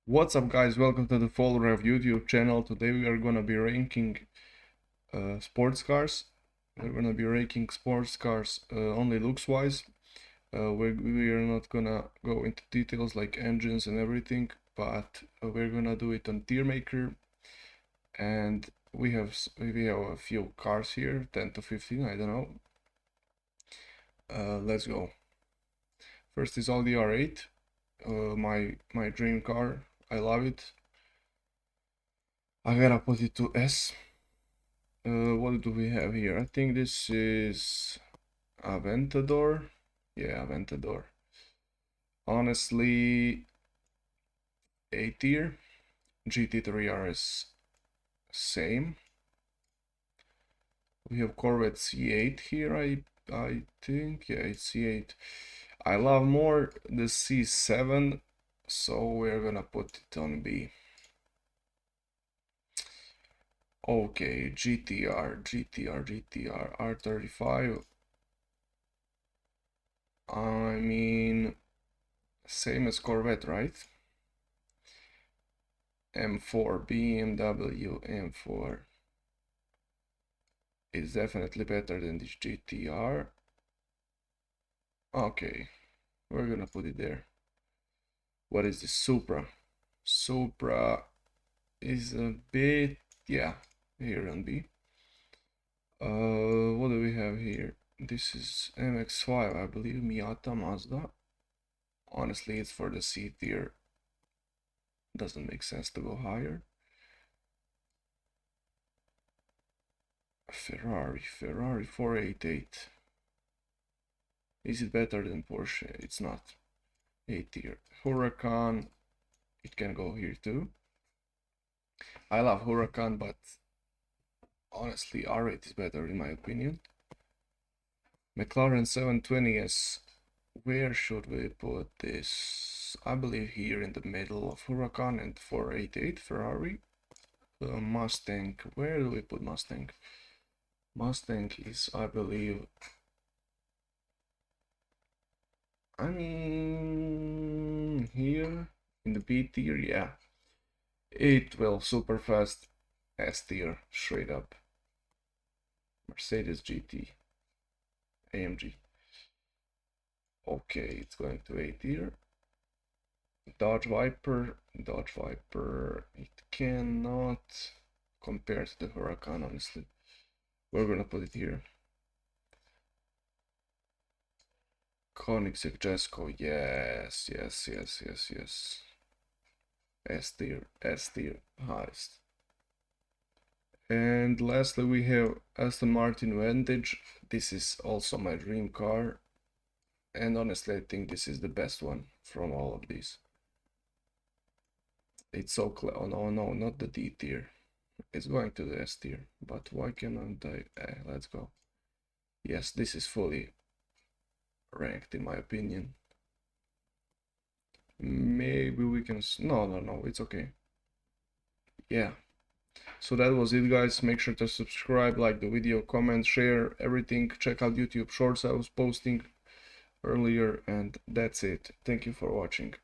What's up guys, welcome to the Fall Rev YouTube channel. Today we are gonna be ranking sports cars. We're gonna be ranking sports cars only looks wise. We are not gonna go into details like engines and everything, but we're gonna do it on tier maker. And we have a few cars here, 10 to 15, I don't know. Let's go. First is Audi R8, my dream car. I love it. I gotta put it to S. What do we have here? I think this is Aventador. Yeah, Aventador. Honestly, A tier. GT3 RS, same. We have Corvette C8 here, I think. Yeah, it's C8. I love more the C7, so we're gonna put it on B. Okay, GTR, R35. I mean, same as Corvette, right? M4, BMW M4 is definitely better than this GTR. Okay, we're gonna put it there. What is this? Supra. Supra is a bit, yeah, here on B. What do we have here? This is MX-5, I believe, Miata Mazda. Honestly, it's for the C tier. Doesn't make sense to go higher. Ferrari 488. Is it better than Porsche? It's not. A tier. Huracan, it can go here too. I love Huracan, but honestly R8 is better in my opinion. McLaren 720S, where should we put this? I believe here in the middle of Huracan and 488 Ferrari. Mustang, where do we put Mustang? Mustang is, I believe, I mean, here in the B tier, yeah. 812 super fast, S tier, straight up. Mercedes GT, AMG. Okay, it's going to A tier. Dodge Viper, it cannot compare to the Huracan, honestly. We're gonna put it here. Koenigsegg Jesko, yes. S tier, highest. And lastly we have Aston Martin Vantage. This is also my dream car. And honestly, I think this is the best one from all of these. It's so clear. Oh no, not the D tier. It's going to the S tier. But why cannot I? Let's go. Yes, this is fully ranked in my opinion. Maybe we can. No, it's okay. Yeah. So that was it, guys. Make sure to subscribe, like the video, comment, share everything. Check out YouTube Shorts I was posting earlier, and that's it. Thank you for watching.